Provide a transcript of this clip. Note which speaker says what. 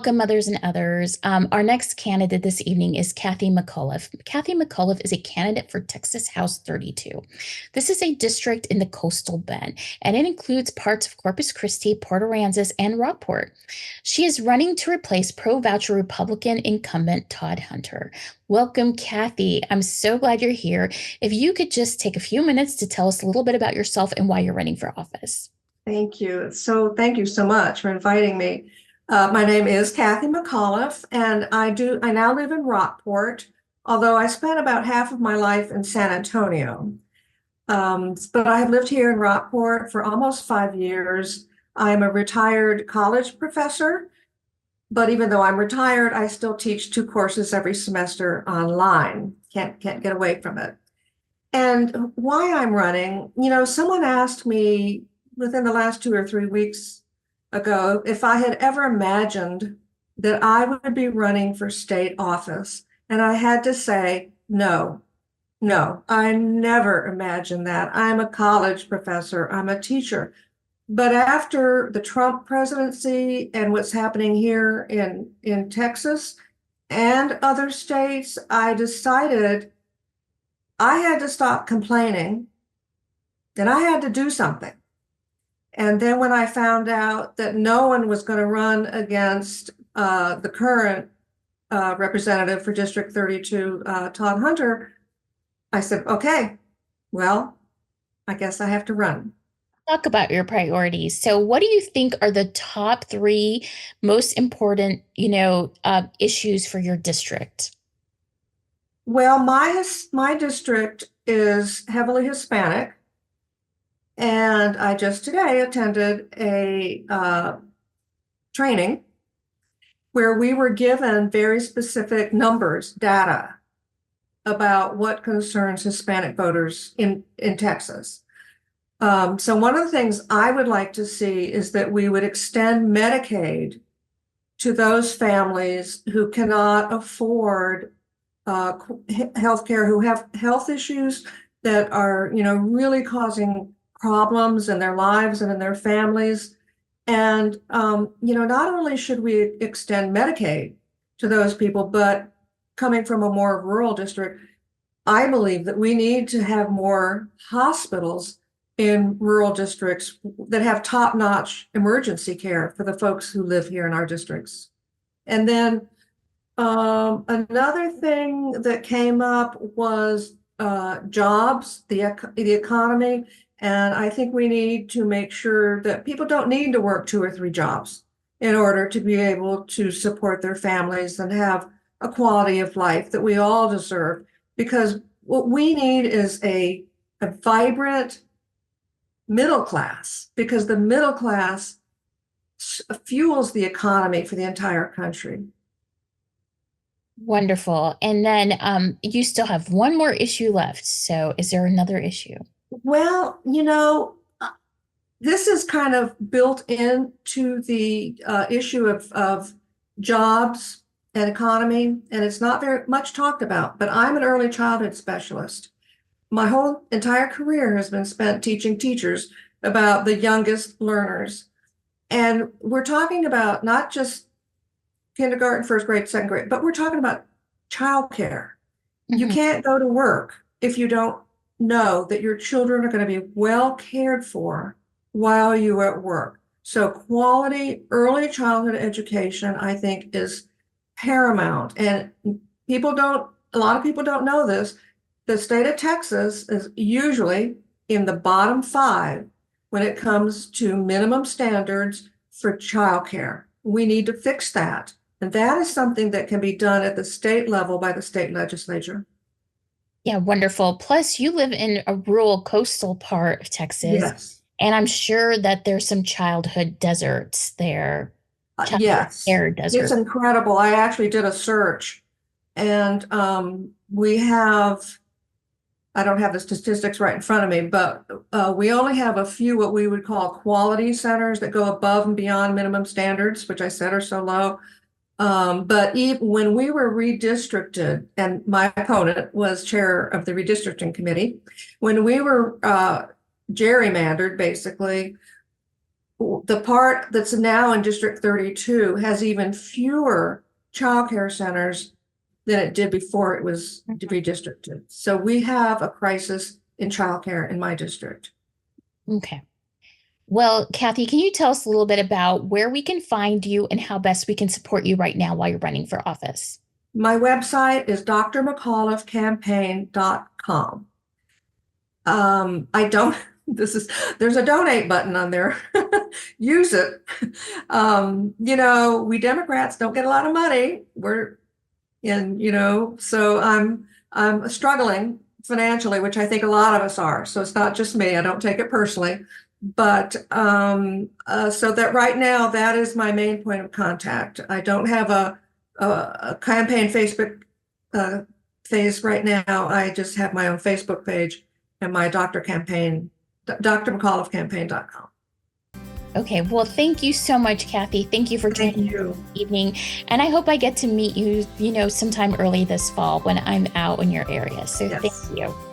Speaker 1: Welcome, mothers and others. Our next candidate this evening is Cathy McAuliffe. Cathy McAuliffe is a candidate for Texas House 32. This is a district in the coastal bend, and it includes parts of Corpus Christi, Port Aransas, and Rockport. She is running to replace pro-voucher Republican incumbent Todd Hunter. Welcome, Cathy. I'm so glad you're here. If you could just take a few minutes to tell us a little bit about yourself and why you're running for office.
Speaker 2: Thank you. Thank you so much for inviting me. My name is Cathy McAuliffe, and I now live in Rockport, although I spent about half of my life in San Antonio. But I have lived here in Rockport for almost 5 years. I'm a retired college professor, but even though I'm retired, I still teach 2 courses every semester online. Can't get away from it. And why I'm running, someone asked me within the last 2 or 3 weeks ago if I had ever imagined that I would be running for state office. And I had to say, no, I never imagined that. I'm a college professor, I'm a teacher. But after the Trump presidency and what's happening here in Texas and other states, I decided I had to stop complaining and I had to do something. And then when I found out that no one was going to run against the current representative for District 32, Todd Hunter, I said, okay, well, I guess I have to run.
Speaker 1: Talk about your priorities. So, what do you think are the top three most important, issues for your district?
Speaker 2: Well, my district is heavily Hispanic. And I just today attended a training where we were given very specific numbers, data about what concerns Hispanic voters in Texas. So one of the things I would like to see is that we would extend Medicaid to those families who cannot afford health care, who have health issues that are, really causing problems in their lives and in their families. And, not only should we extend Medicaid to those people, but coming from a more rural district, I believe that we need to have more hospitals in rural districts that have top-notch emergency care for the folks who live here in our districts. And then another thing that came up was jobs, the economy. And I think we need to make sure that people don't need to work 2 or 3 jobs in order to be able to support their families and have a quality of life that we all deserve. Because what we need is a vibrant middle class, because the middle class fuels the economy for the entire country.
Speaker 1: Wonderful. And then you still have one more issue left. So, is there another issue?
Speaker 2: Well, this is kind of built into the issue of jobs and economy, and it's not very much talked about, but I'm an early childhood specialist. My whole entire career has been spent teaching teachers about the youngest learners. And we're talking about not just kindergarten, first grade, second grade, but we're talking about childcare. You can't go to work if you don't know that your children are going to be well cared for while you're at work. So quality early childhood education, I think, is paramount. And a lot of people don't know this. The state of Texas is usually in the bottom 5 when it comes to minimum standards for childcare. We need to fix that. And that is something that can be done at the state level by the state legislature.
Speaker 1: Yeah, wonderful. Plus, you live in a rural coastal part of Texas,
Speaker 2: Yes.
Speaker 1: and I'm sure that there's some childhood deserts there.
Speaker 2: Yes,
Speaker 1: Air
Speaker 2: it's
Speaker 1: desert.
Speaker 2: incredible. I actually did a search, and we have, I don't have the statistics right in front of me, but we only have a few what we would call quality centers that go above and beyond minimum standards, which I said are so low. But even when we were redistricted, and my opponent was chair of the redistricting committee, when we were gerrymandered, basically, the part that's now in District 32 has even fewer childcare centers than it did before it was redistricted. So we have a crisis in childcare in my district.
Speaker 1: Okay. Well, Cathy, can you tell us a little bit about where we can find you and how best we can support you right now while you're running for office?
Speaker 2: My website is drmcauliffe.campaign.com. I don't, there's a donate button on there. Use it. We Democrats don't get a lot of money. So I'm struggling financially, which I think a lot of us are. So it's not just me. I don't take it personally. But so that right now, that is my main point of contact. I don't have a campaign Facebook phase right now. I just have my own Facebook page and my drmcauliffe.campaign.com.
Speaker 1: Okay, well, thank you so much, Cathy. Thank you for joining me this evening. And I hope I get to meet you, sometime early this fall when I'm out in your area. So
Speaker 2: Yes.
Speaker 1: Thank you.